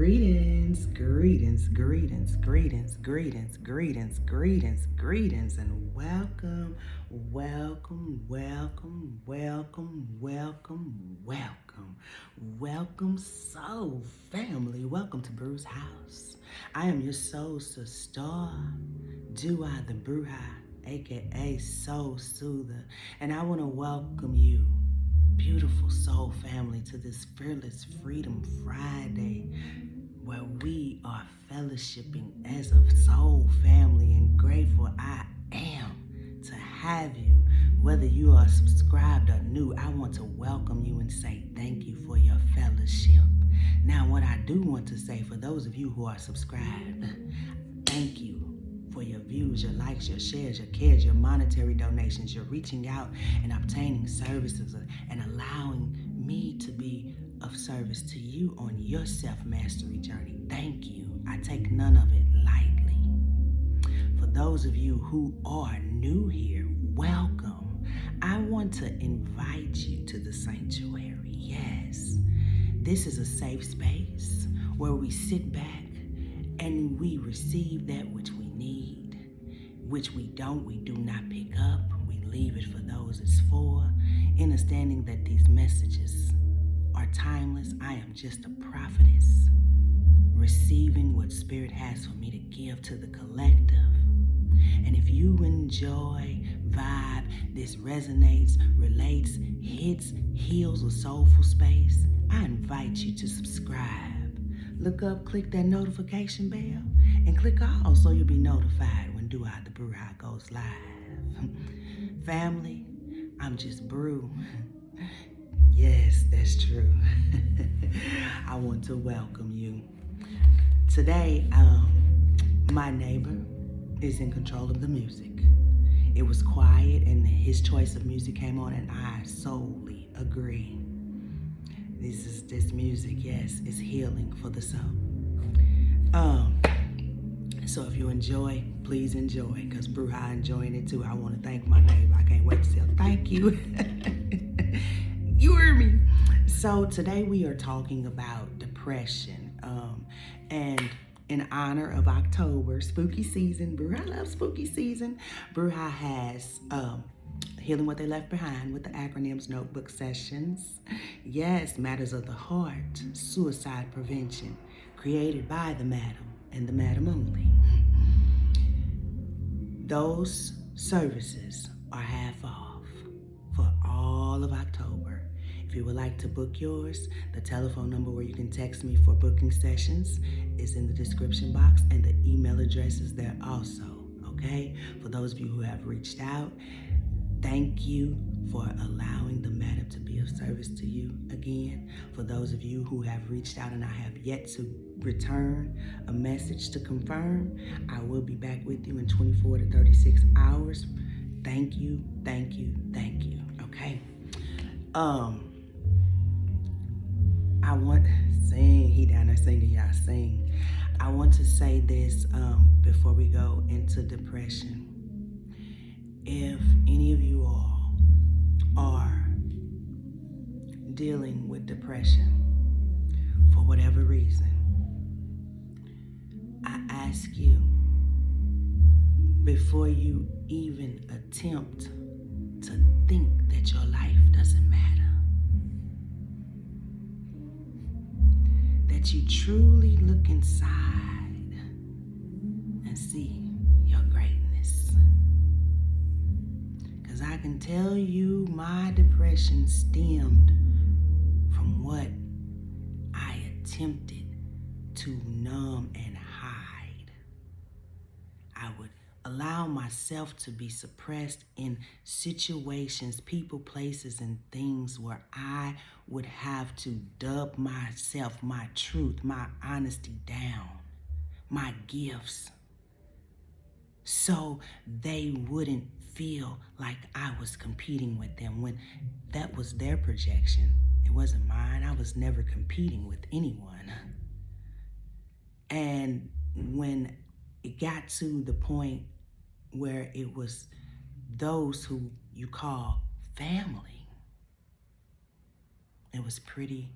Greetings, greetings, greetings, greetings, greetings, greetings, greetings, greetings, and welcome, welcome, welcome, welcome, welcome, welcome, welcome, soul family. Welcome to Bru's house. I am your soul sister, the Bruja, aka SoulSother, and I want to welcome you, beautiful soul family, to this Fearless Freedom Friday, where we are fellowshipping as a soul family, and grateful I am to have you. Whether you are subscribed or new, I want to welcome you and say thank you for your fellowship. Now, what I do want to say, for those of you who are subscribed, thank you for your views, your likes, your shares, your cares, your monetary donations. You're reaching out and obtaining services and allowing me to be of service to you on your self-mastery journey. Thank you. I take none of it lightly. For those of you who are new here, welcome. I want to invite you to the sanctuary. Yes, this is a safe space where we sit back and we receive that which we need, which we don't, we do not pick up. We leave it for those it's for, understanding that these messages are timeless. I am just a prophetess, receiving what Spirit has for me to give to the collective. And if you enjoy, vibe, this resonates, relates, hits, heals a soulful space, I invite you to subscribe. Look up, click that notification bell, and click all so you'll be notified when Do I the Bruja goes live. Family, I'm just Bru. Yes, that's true. I want to welcome you. Today, my neighbor is in control of the music. It was quiet and his choice of music came on, and I solely agree. This music, yes, is healing for the soul. So if you enjoy, please enjoy, because Bruja enjoying it too. I want to thank my neighbor. I can't wait to tell thank you. You heard me. So today we are talking about depression, and in honor of October, spooky season. Bruja loves spooky season. Bruja has Healing What They Left Behind with the acronyms notebook sessions. Yes, matters of the heart, suicide prevention, created by the madam and the madam only. Those services are half off for all of October. If you would like to book yours, the telephone number where you can text me for booking sessions is in the description box, and the email address is there also, okay? For those of you who have reached out, thank you for allowing the madam to be of service to you again. For those of you who have reached out and I have yet to return a message to confirm, I will be back with you in 24 to 36 hours. Thank you, thank you, thank you, okay? I want sing, he down there singing, y'all sing. I want to say this before we go into depression. If any of you all are dealing with depression for whatever reason, I ask you, before you even attempt to think that your life doesn't matter, that you truly look inside and see your greatness. Because I can tell you my depression stemmed from what I attempted to numb and hide. I would allow myself to be suppressed in situations, people, places, and things where I would have to dub myself, my truth, my honesty down, my gifts, so they wouldn't feel like I was competing with them, when that was their projection. It wasn't mine. I was never competing with anyone. And when it got to the point where it was those who you call family, it was pretty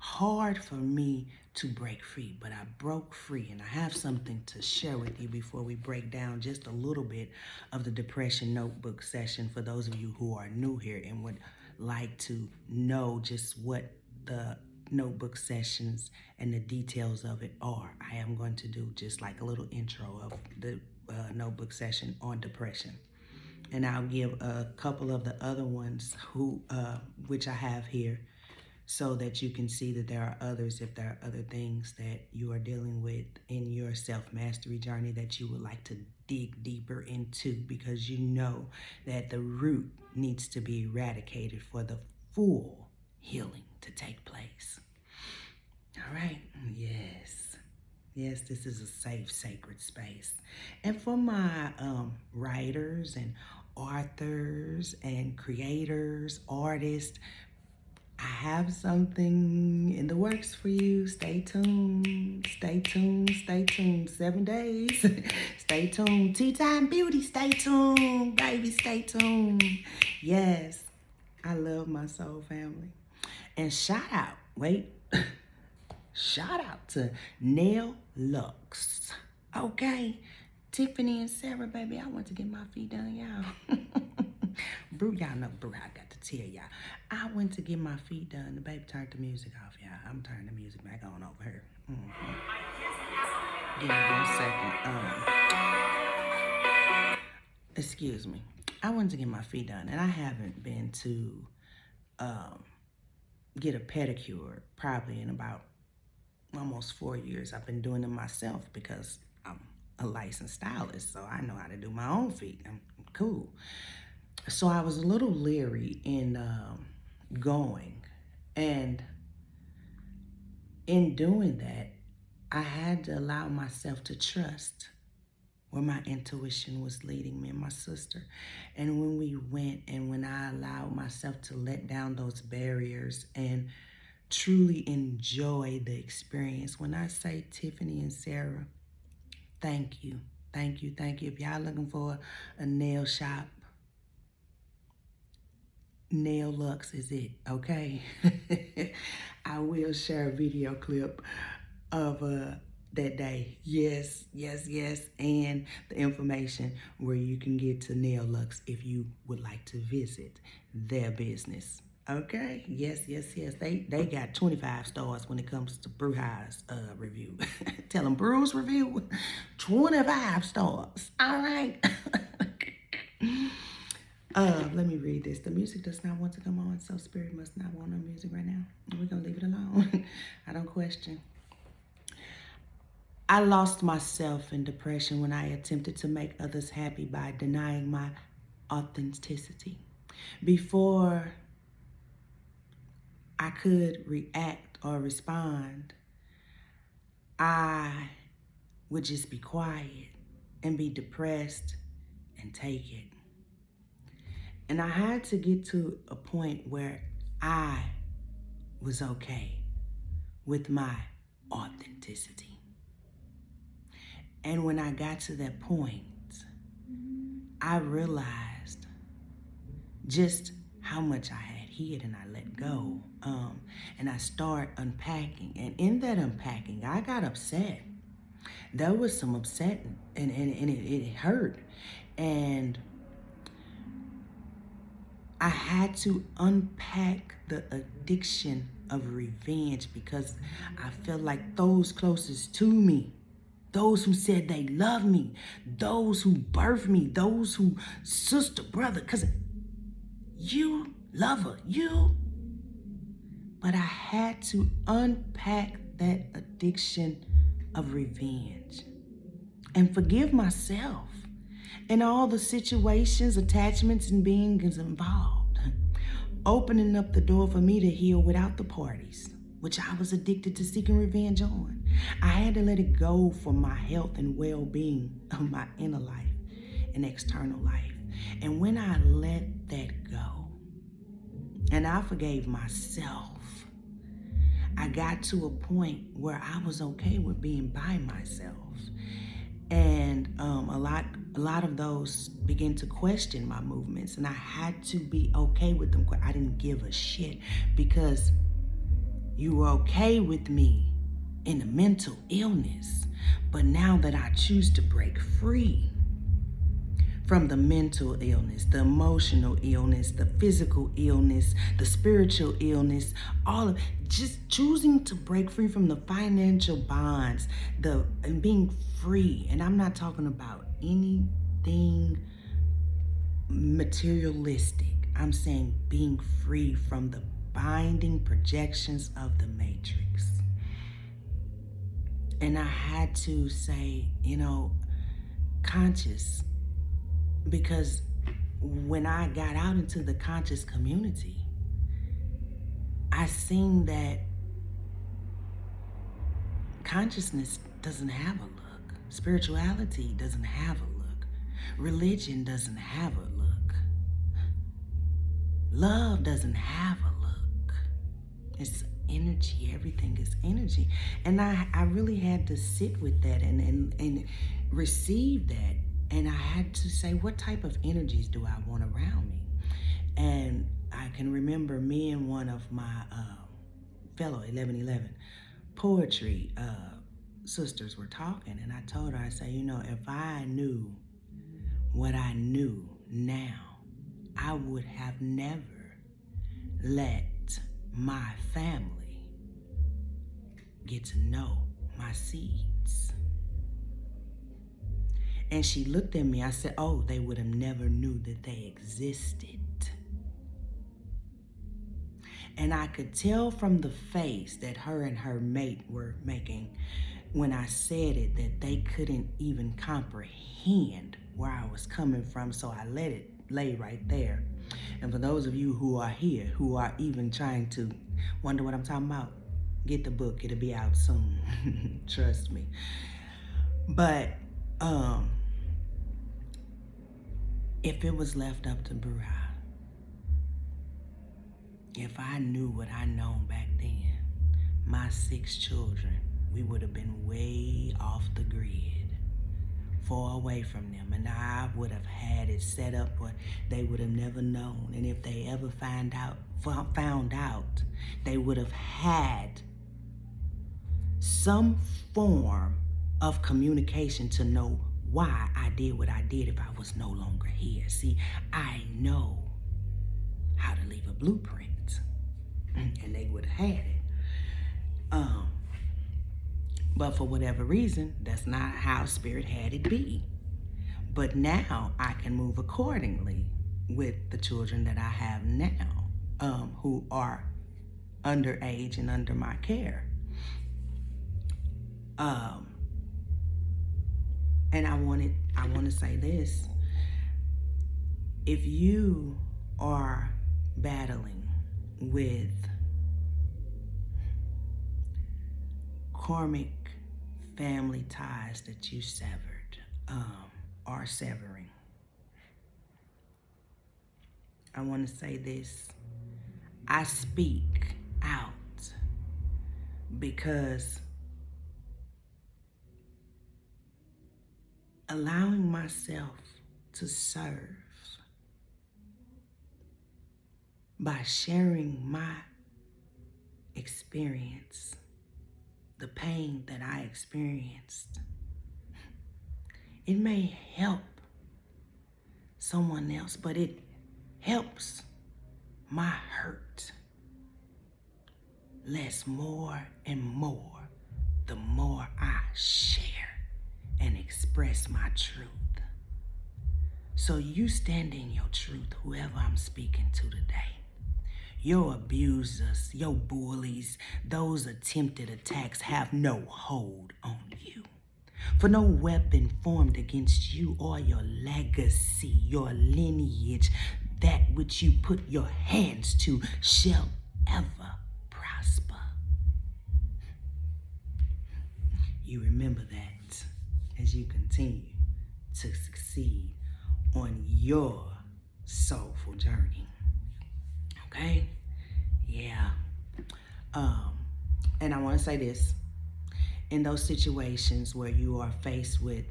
hard for me to break free, but I broke free, and I have something to share with you before we break down just a little bit of the depression notebook session for those of you who are new here and would like to know just what the notebook sessions and the details of it are. I am going to do just like a little intro of the notebook session on depression. And I'll give a couple of the other ones which I have here, so that you can see that there are others, if there are other things that you are dealing with in your self-mastery journey that you would like to dig deeper into, because you know that the root needs to be eradicated for the full healing to take place. All right? Yes. Yes, this is a safe, sacred space. And for my writers and authors and creators, artists, I have something in the works for you. Stay tuned, stay tuned, stay tuned. 7 days. Stay tuned. Tea Time Beauty, stay tuned. Baby, stay tuned. Yes, I love my soul family. And shout out, shout out to Nail Lux. Okay? Tiffany and Sarah, baby, I went to get my feet done, y'all. Brew, y'all know, Brew, I got to tell y'all. I went to get my feet done. The baby turned the music off, y'all. I'm turning the music back on over here. Give me 1 second. Excuse me. I went to get my feet done, and I haven't been to get a pedicure probably in about almost 4 years. I've been doing them myself because I'm a licensed stylist, so I know how to do my own feet. I'm cool. So I was a little leery in going, and in doing that, I had to allow myself to trust where my intuition was leading me and my sister. And when we went, and when I allowed myself to let down those barriers and truly enjoy the experience, when I say Tiffany and Sarah, thank you, thank you, thank you. If y'all looking for a nail shop, Nail Lux is it, okay? I will share a video clip of that day. Yes, yes, yes. And the information where you can get to Nail Lux if you would like to visit their business. Okay? Yes, yes, yes. They got 25 stars when it comes to Brew's review. Tell them Brew's review, 25 stars. All right. Let me read this. The music does not want to come on, so Spirit must not want no music right now. We're going to leave it alone. I don't question. I lost myself in depression when I attempted to make others happy by denying my authenticity. Before I could react or respond, I would just be quiet and be depressed and take it. And I had to get to a point where I was okay with my authenticity. And when I got to that point, I realized just how much I had hid and I let go. And I started unpacking. And in that unpacking, I got upset. There was some upsetting, and it hurt. And I had to unpack the addiction of revenge, because I felt like those closest to me, those who said they love me, those who birthed me, those who sister, brother, cousin, you, lover, you. But I had to unpack that addiction of revenge and forgive myself and all the situations, attachments, and beings involved, opening up the door for me to heal without the parties, which I was addicted to seeking revenge on. I had to let it go for my health and well-being of my inner life and external life. And when I let that go, and I forgave myself, I got to a point where I was okay with being by myself. And a lot of those began to question my movements, and I had to be okay with them. I didn't give a shit, because You were okay with me in a mental illness. But now that I choose to break free from the mental illness, the emotional illness, the physical illness, the spiritual illness, all of just choosing to break free from the financial bonds, and being free. And I'm not talking about anything materialistic. I'm saying being free from the binding projections of the matrix. And I had to say, conscious, because when I got out into the conscious community, I seen that consciousness doesn't have a look. Spirituality doesn't have a look. Religion doesn't have a look. Love doesn't have a look. It's energy. Everything is energy. And I really had to sit with that and receive that. And I had to say, what type of energies do I want around me? And I can remember me and one of my fellow 1111 poetry sisters were talking. And I told her, I said, if I knew what I knew now, I would have never let my family get to know my seeds. And she looked at me. I said, oh, they would have never knew that they existed. And I could tell from the face that her and her mate were making when I said it, that they couldn't even comprehend where I was coming from. So I let it lay right there. And for those of you who are here, who are even trying to wonder what I'm talking about, get the book. It'll be out soon. Trust me. But if it was left up to Bruja, if I knew what I known back then, my 6 children, we would have been way off the grid, far away from them. And I would have had it set up where they would have never known. And if they ever found out, they would have had some form of communication to know why I did what I did if I was no longer here. See, I know how to leave a blueprint, and they would have had it. But for whatever reason, that's not how Spirit had it be. But now I can move accordingly with the children that I have now, who are underage and under my care. And I want to say this. If you are battling with karmic family ties that you severed, are severing, I want to say this. I speak out because allowing myself to serve by sharing my experience, the pain that I experienced, it may help someone else, but it helps my hurt less more and more the more I share and express my truth. So you stand in your truth, whoever I'm speaking to today. Your abusers, your bullies, those attempted attacks have no hold on you. For no weapon formed against you or your legacy, your lineage, that which you put your hands to, shall ever prosper. You remember that as you continue to succeed on your soulful journey. Okay? Yeah. And I want to say this. In those situations where you are faced with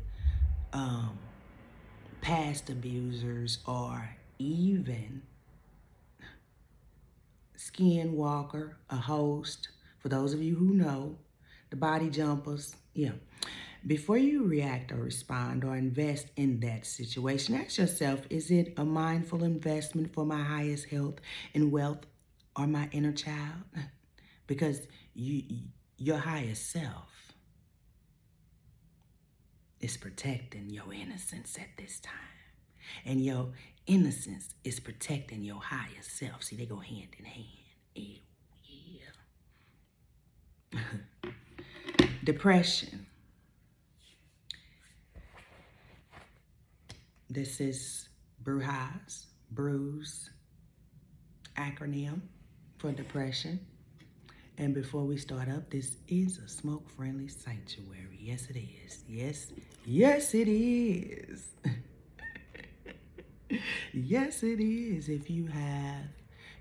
past abusers or even skinwalker, a host, For those of you who know, the body jumpers, yeah. Before you react or respond or invest in that situation, ask yourself, is it a mindful investment for my highest health and wealth or my inner child? Because your highest self is protecting your innocence at this time. And your innocence is protecting your higher self. See, they go hand in hand. Yeah. Depression. This is Bru's acronym for depression. And before we start up, this is a smoke-friendly sanctuary. Yes, it is. Yes, it is. Yes, it is. If you have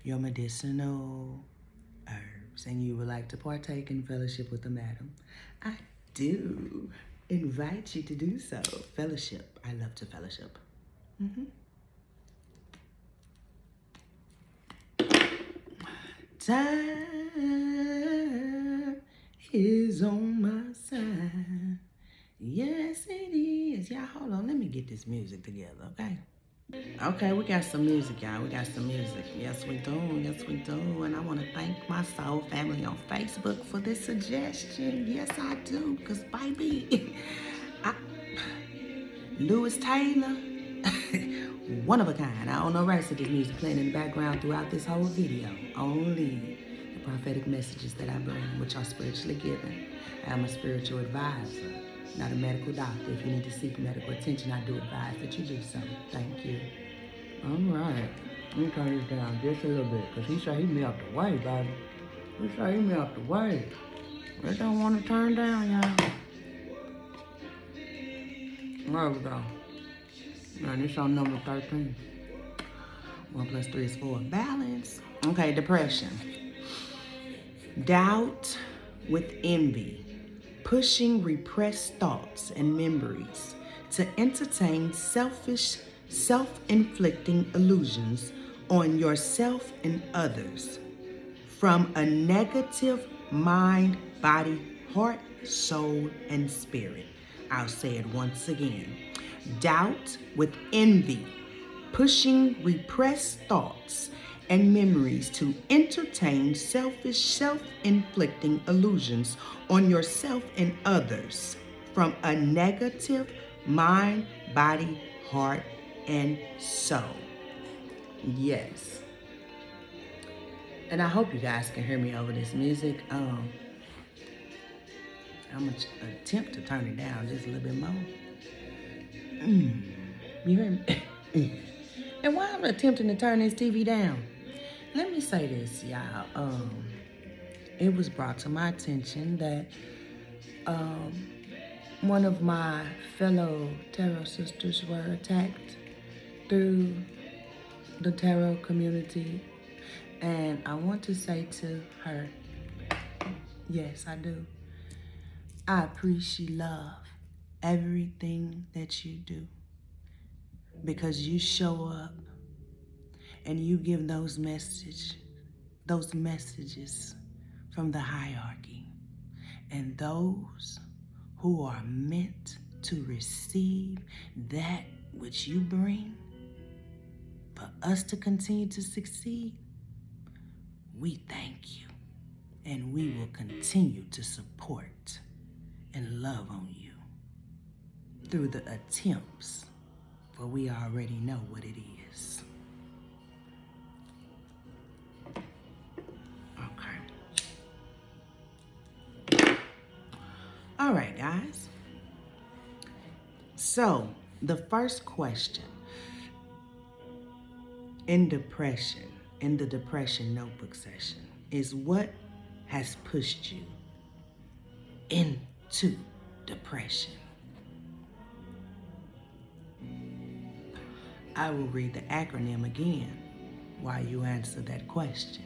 your medicinal herbs and you would like to partake in fellowship with the madam, I do invite you to do so. Fellowship. I love to fellowship. Time is on my side. Yes, it is. Y'all, hold on. Let me get this music together, okay? Okay, we got some music, y'all. We got some music. Yes, we do. Yes, we do. And I want to thank my soul family on Facebook for this suggestion. Yes, I do. Because, baby, Lewis Taylor, one of a kind. I don't know the rest of this music playing in the background throughout this whole video. Only the prophetic messages that I bring, which are spiritually given. I am a spiritual advisor, not a medical doctor. If you need to seek medical attention, I do advise that you do so. Thank you. All right. Let me turn this down just a little bit, because he said he me out the way, baby. He said he me out the way. They don't want to turn down, y'all. There we go. Man, this on number 13. 1 plus 3 is 4. Balance. Okay, depression. Doubt with envy. Pushing repressed thoughts and memories to entertain selfish, self-inflicting illusions on yourself and others from a negative mind, body, heart, soul, and spirit. I'll say it once again. Doubt with envy, pushing repressed thoughts and memories to entertain selfish, self-inflicting illusions on yourself and others from a negative mind, body, heart, and soul. Yes. And I hope you guys can hear me over this music. I'm going to attempt to turn it down just a little bit more. You hear me? And while I'm attempting to turn this TV down, let me say this, y'all. It was brought to my attention that one of my fellow tarot sisters were attacked through the tarot community. And I want to say to her, yes, I do. I appreciate love everything that you do, because you show up and you give those messages from the hierarchy, and those who are meant to receive that which you bring for us to continue to succeed. We thank you, and we will continue to support and love on you through the attempts, for we already know what it is. Okay. All right, guys. So, the first question in the depression notebook session is, what has pushed you into depression? I will read the acronym again while you answer that question.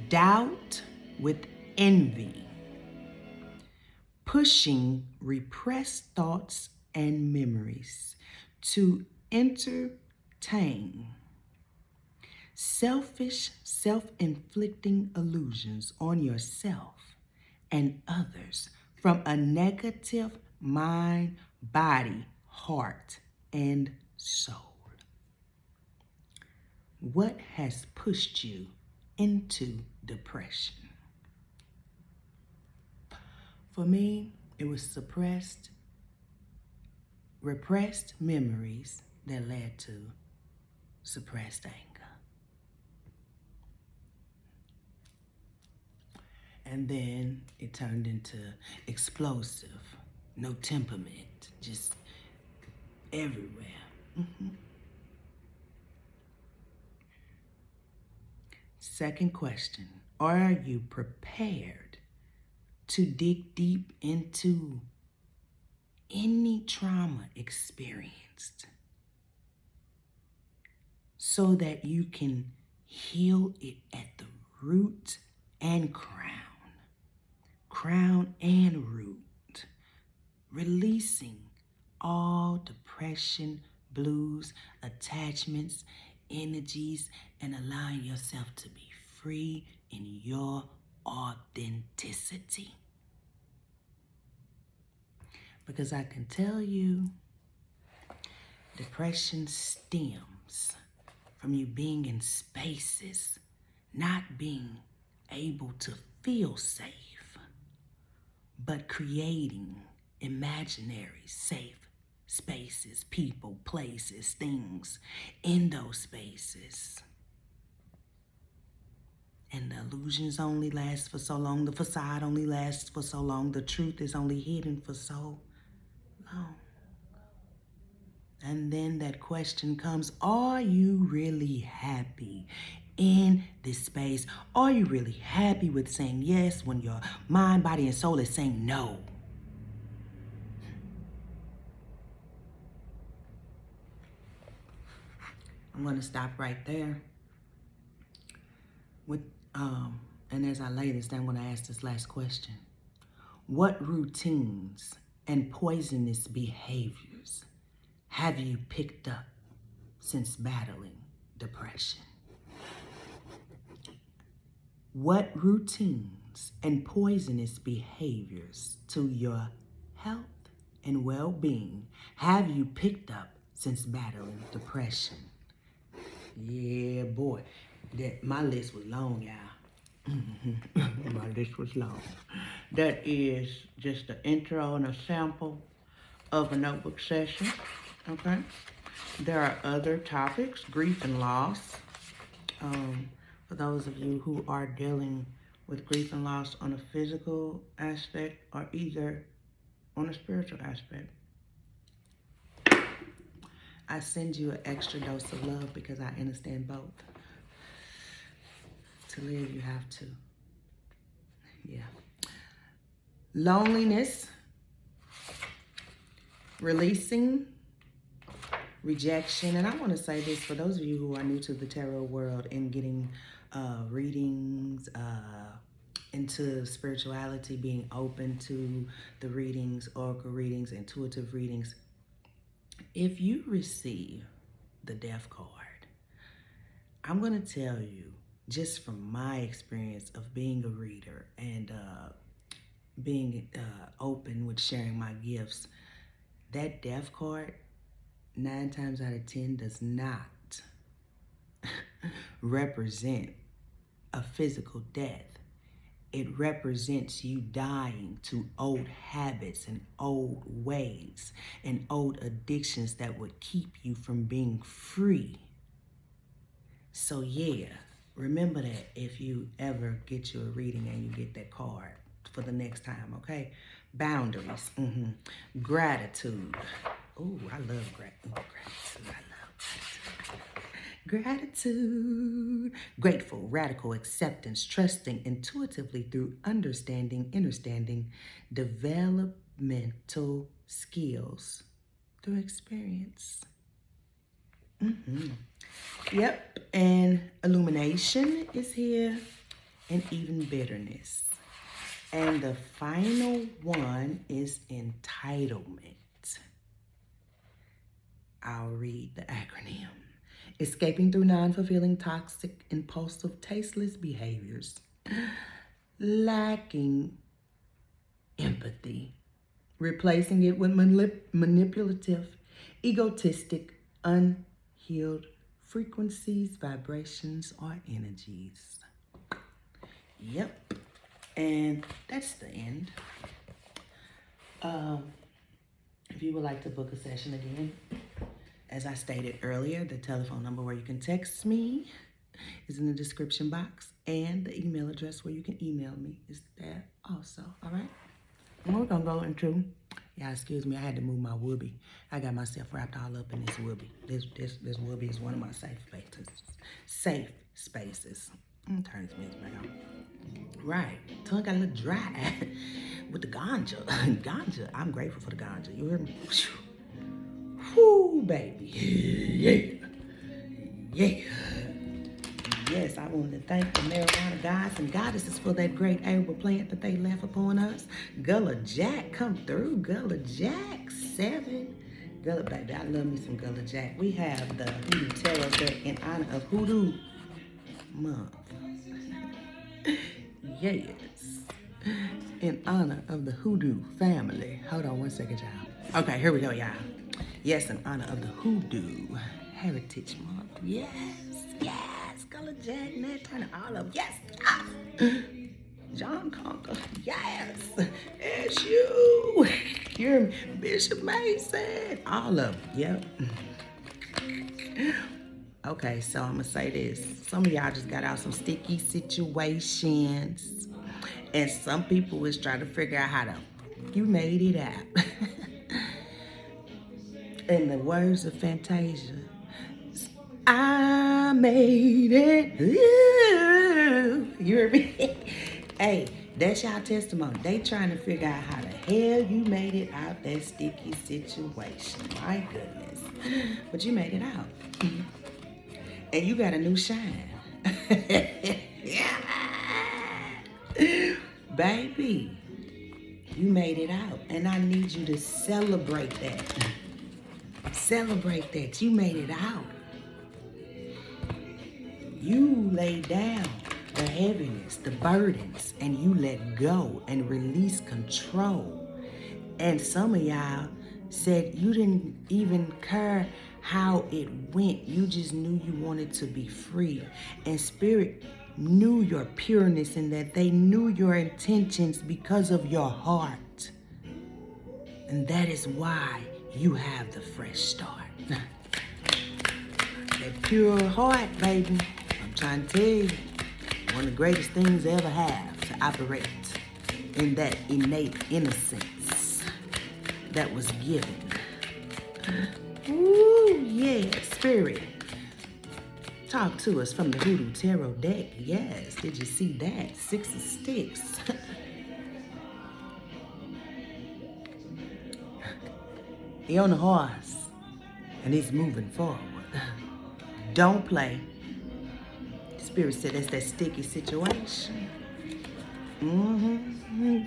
Doubt with envy, pushing repressed thoughts and memories to entertain selfish, self-inflicting illusions on yourself and others from a negative mind, body, heart, and soul. What has pushed you into depression? For me, it was repressed memories that led to suppressed anger. And then it turned into explosive, no temperament, just everywhere. Second question, are you prepared to dig deep into any trauma experienced so that you can heal it at the root and crown and root, releasing all depression, blues, attachments, energies, and allowing yourself to be free in your authenticity? Because I can tell you, depression stems from you being in spaces, not being able to feel safe, but creating imaginary safe spaces, people, places, things in those spaces. And the illusions only last for so long. The facade only lasts for so long. The truth is only hidden for so long. And then that question comes, are you really happy in this space? Are you really happy with saying yes when your mind, body, and soul is saying no? I'm going to stop right there. And as I lay this down, I'm going to ask this last question. What routines and poisonous behaviors have you picked up since battling depression? What routines and poisonous behaviors to your health and well-being have you picked up since battling depression? Yeah, boy, my list was long, y'all. My list was long. That is just an intro and a sample of a notebook session, okay? There are other topics, grief and loss. For those of you who are dealing with grief and loss on a physical aspect or either on a spiritual aspect, I send you an extra dose of love because I understand both. To live, you have to. Yeah. Loneliness, releasing, rejection. And I want to say this for those of you who are new to the tarot world and getting readings, into spirituality, being open to the readings, oracle readings, intuitive readings. If you receive the death card, I'm going to tell you, just from my experience of being a reader and being open with sharing my gifts, that death card, 9 times out of 10, does not represent a physical death. It represents you dying to old habits and old ways and old addictions that would keep you from being free. So yeah, remember that if you ever get you a reading and you get that card for the next time, okay? Boundaries, gratitude. Oh, I love gratitude. I love gratitude. Grateful, radical acceptance, trusting intuitively through understanding, developmental skills through experience. Yep, and illumination is here, and even bitterness. And the final one is entitlement. I'll read the acronym. Escaping through non-fulfilling, toxic, impulsive, tasteless behaviors. Lacking empathy, replacing it with manipulative, egotistic, unhealed frequencies, vibrations, or energies. Yep. And that's the end. If you would like to book a session again, as I stated earlier, the telephone number where you can text me is in the description box, and the email address where you can email me is there also, all right? And we're gonna go into, excuse me, I had to move my whoopee. I got myself wrapped all up in this whoopee. This whoopee is one of my safe spaces. Turn this music back on. Right, tongue got a little dry with the ganja. Ganja, I'm grateful for the ganja, you hear me? Whoo, baby, yeah. Yes, I want to thank the marijuana gods and goddesses for that great herbal plant that they left upon us. Gullah Jack, come through, Gullah Jack, 7. Gullah, baby, I love me some Gullah Jack. We have the Hoodoo Tarot deck in honor of Hoodoo Month. Yes, in honor of the Hoodoo family. Hold on one second, y'all. Okay, here we go, y'all. Yes, in honor of the Hoodoo Heritage Month. Yes. Gullah Jack, Nat Turner, all of them. Yes. John Conker. Yes. It's you. You're Bishop Mason. All of them. Yep. Okay, so I'm gonna say this. Some of y'all just got out some sticky situations, and some people was trying to figure out how to. You made it out. In the words of Fantasia, I made it. Ooh. You hear me? Hey, that's y'all testimony. They trying to figure out how the hell you made it out that sticky situation. My goodness. But you made it out. And you got a new shine. Baby, you made it out. And I need you to celebrate that. Celebrate that. You made it out. You laid down the heaviness, the burdens, and you let go and release control. And some of y'all said you didn't even care how it went. You just knew you wanted to be free. And Spirit knew your pureness and that they knew your intentions because of your heart. And that is why you have the fresh start. That pure heart, baby. I'm trying to tell you, one of the greatest things I ever have to operate in that innate innocence that was given. Ooh, yeah, Spirit. Talk to us from the Hoodoo Tarot deck. Yes, did you see that? 6 of Sticks. He on the horse, and he's moving forward. Don't play. Spirit said that's that sticky situation. Mm-hmm.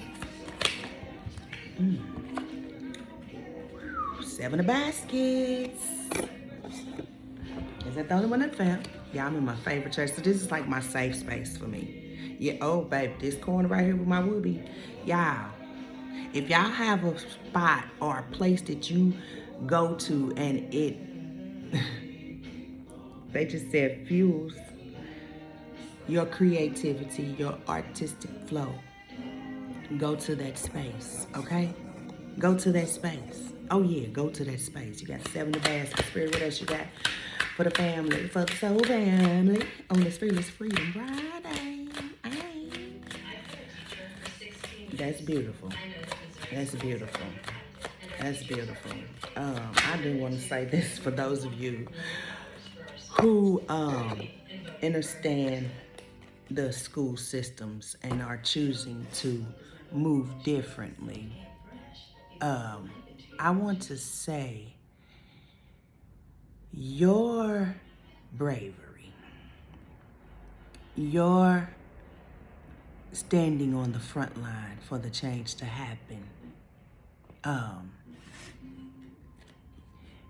7 of Baskets. Is that the only one that fell? Yeah, I'm in my favorite church, so this is like my safe space for me. Yeah, oh, babe, this corner right here with my whoopee. Y'all, if y'all have a spot or a place that you go to and it, they just said fuels your creativity, your artistic flow, go to that space, okay? Go to that space. Oh yeah, go to that space. You got 7 of Baskets. Spirit, what else you got? For the family, for the soul family, on this Fearless Freedom Friday. That's beautiful. That's beautiful. That's beautiful. I do want to say this for those of you who understand the school systems and are choosing to move differently. I want to say your bravery, your standing on the front line for the change to happen,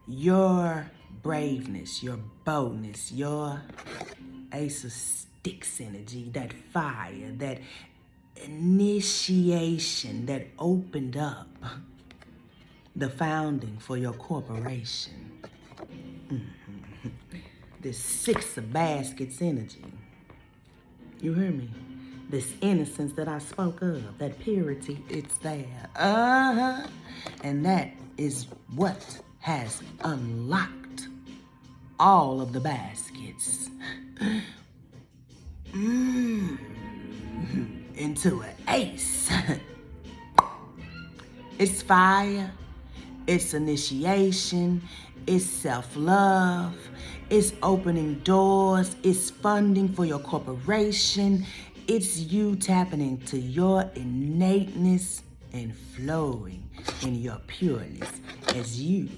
your braveness, your boldness, your Ace of Sticks energy, that fire, that initiation that opened up the founding for your corporation. This Six of Baskets energy. You hear me? This innocence that I spoke of, that purity, it's there. And that is what has unlocked all of the baskets into an ace. It's fire, it's initiation, it's self-love, it's opening doors, it's funding for your corporation, it's you tapping into your innateness and flowing in your pureness as you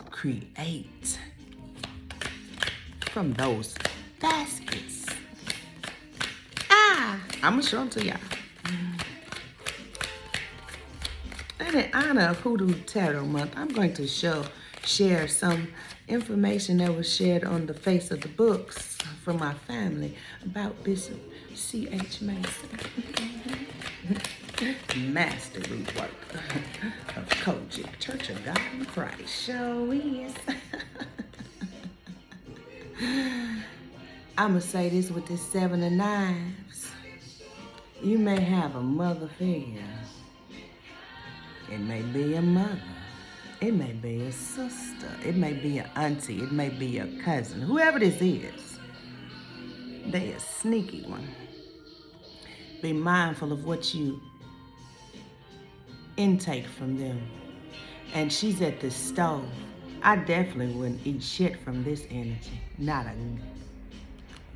create from those baskets. I'm gonna show them to y'all. And in honor of Hoodoo Tarot Month, I'm going to share some information that was shared on the face of the books from my family about Bishop C.H. Mason. Master root work of Kojic, Church of God in Christ. Show is. I'm going to say this with this Seven of Knives. You may have a mother figure. It may be a mother. It may be a sister. It may be an auntie. It may be a cousin. Whoever this is, they a sneaky one. Be mindful of what you intake from them. And she's at the stove. I definitely wouldn't eat shit from this energy. Not a...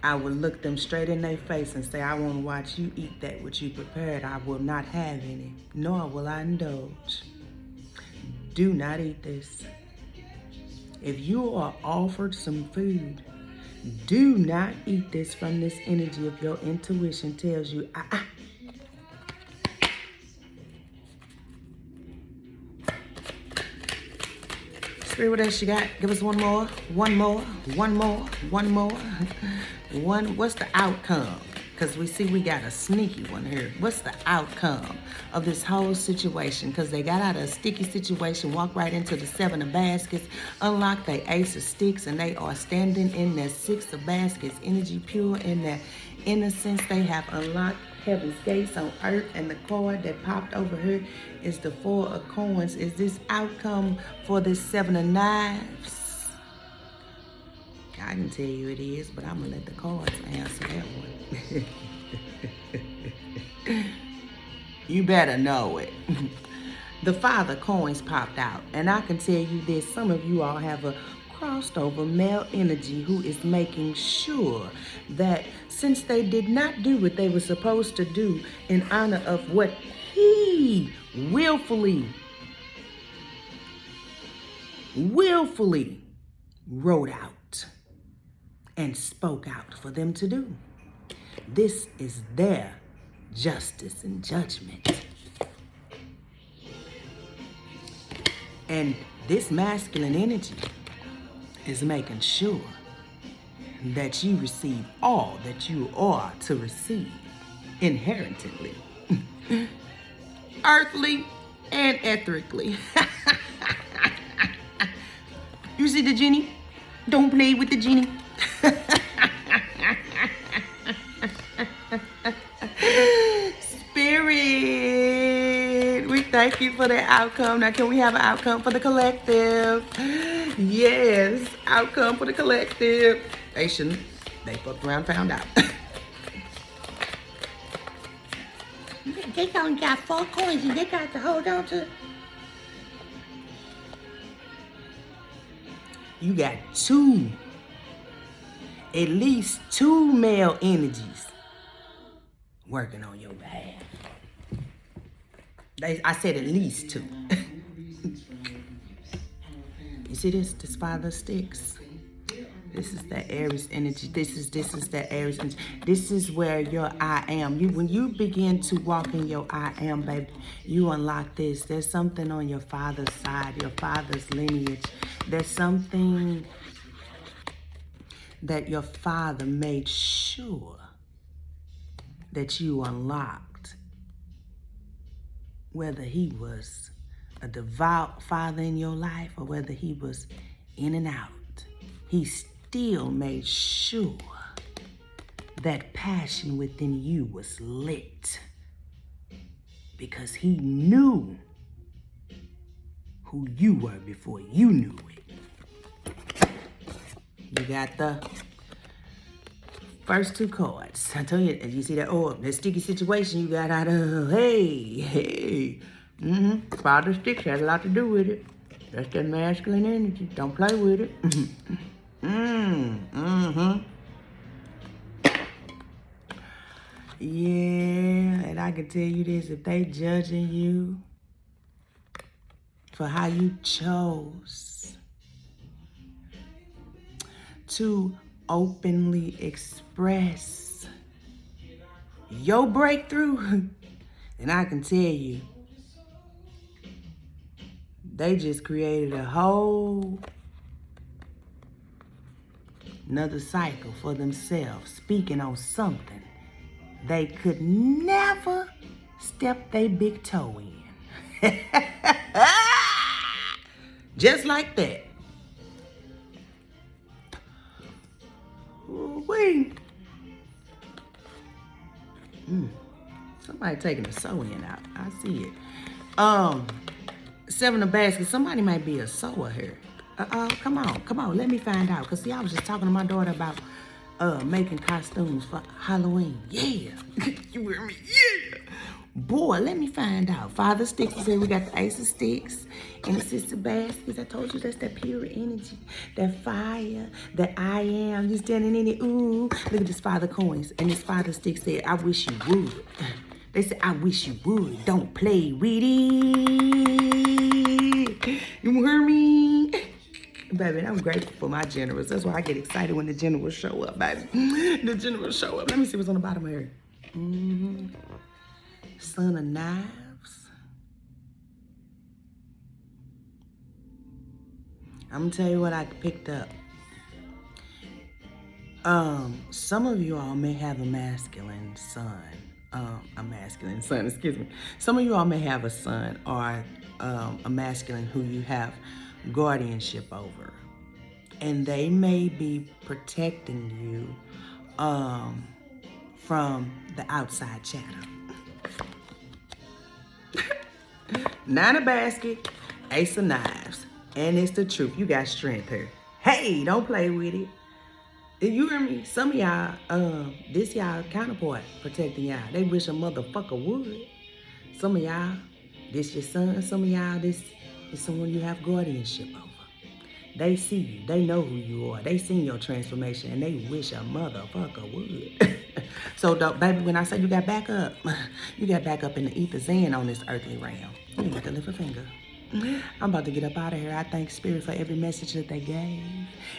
I would look them straight in their face and say, I want to watch you eat that which you prepared. I will not have any, nor will I indulge. Do not eat this. If you are offered some food, do not eat this from this energy of your intuition tells you, Spirit, what else you got? Give us one more. What's the outcome? Because we see we got a sneaky one here. What's the outcome of this whole situation? Because they got out of a sticky situation, walked right into the Seven of Baskets, unlocked their Ace of Sticks, and they are standing in their Six of Baskets, energy pure in their innocence. They have unlocked Heaven's gates on earth, and the card that popped over here is the Four of Coins. Is this outcome for this Seven of Knives? I can tell you it is, but I'm gonna let the cards answer that one. You better know it. The Father coins popped out, and I can tell you this, some of you all have a crossed over male energy who is making sure that since they did not do what they were supposed to do in honor of what he willfully wrote out and spoke out for them to do. This is their justice and judgment. And this masculine energy is making sure that you receive all that you are to receive inherently, earthly and ethically. You see the genie? Don't play with the genie. Spirit, we thank you for the outcome. Now, can we have an outcome for the collective? Yes, outcome for the collective. They shouldn't. They fucked around, found out. They only got 4 coins and they got to hold on to. You got 2, at least 2 male energies working on your behalf. I said at least 2. You see this? This 5 of Sticks. This is that Aries energy. This is that Aries energy. This is where your I am. When you begin to walk in your I am, baby, you unlock this. There's something on your father's side, your father's lineage. There's something that your father made sure that you unlocked whether he was a devout father in your life or whether he was in and out, he still made sure that passion within you was lit because he knew who you were before you knew it. You got the first two cards. I tell you, you see that that sticky situation you got out of. Hey. Father sticks has a lot to do with it. That's that masculine energy. Don't play with it. Yeah, and I can tell you this, if they judging you for how you chose to openly express your breakthrough, and I can tell you, they just created a whole another cycle for themselves, speaking on something they could never step their big toe in. Just like that. Ooh-wee. Somebody taking the sewing out. I see it. Seven of baskets. Somebody might be a sewer here. Come on. Let me find out. Cause see, I was just talking to my daughter about making costumes for Halloween. Yeah. You hear me? Yeah. Boy, let me find out. Father sticks here. We got the ace of sticks and the sister baskets. I told you that's that pure energy, that fire, that I am. You standing in it. Ooh, look at this father coins. And this father sticks said, I wish you would. They said, I wish you would. Don't play with it. You hear me? Baby, I'm grateful for my generals. That's why I get excited when the generals show up, baby. The generals show up. Let me see what's on the bottom of here. Son of Knives. I'm gonna tell you what I picked up. Some of you all may have a masculine son. Excuse me. Some of you all may have a son or a masculine who you have guardianship over. And they may be protecting you from the outside chatter. Nine of basket, ace of knives. And it's the truth. You got strength here. Hey, don't play with it. You hear me? Some of y'all, this y'all counterpart protecting y'all. They wish a motherfucker would. Some of y'all, this your son. Some of y'all, this is someone you have guardianship over. They see you. They know who you are. They seen your transformation, and they wish a motherfucker would. So, baby, when I say you got back up in the ether zen on this earthly realm. You ain't got to lift a finger. I'm about to get up out of here. I thank Spirit for every message that they gave.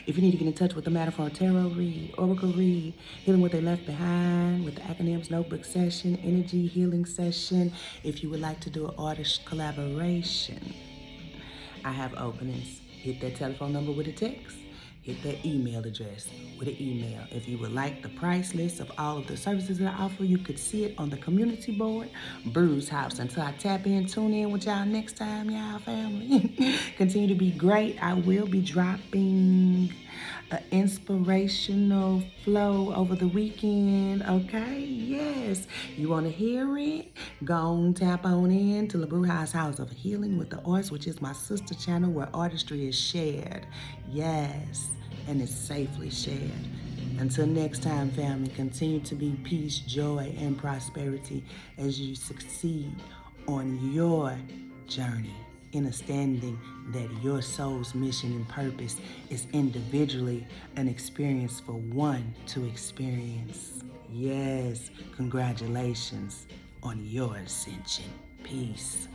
If you need to get in touch with the matter for a tarot read, oracle read, healing what they left behind, with the acronyms notebook session, energy healing session, if you would like to do an artist collaboration, I have openings. Hit that telephone number with a text. Hit that email address with an email. If you would like the price list of all of the services that I offer, you could see it on the community board, Bruce House. Until I tap in, tune in with y'all next time, y'all family. Continue to be great. I will be dropping an inspirational flow over the weekend, okay? Yes. You want to hear it? Go on, tap on in to LaBruja's House of Healing with the Arts, which is my sister channel where artistry is shared. Yes, and it's safely shared. Until next time, family, continue to be peace, joy, and prosperity as you succeed on your journey, understanding that your soul's mission and purpose is individually an experience for one to experience. Yes, congratulations on your ascension. Peace.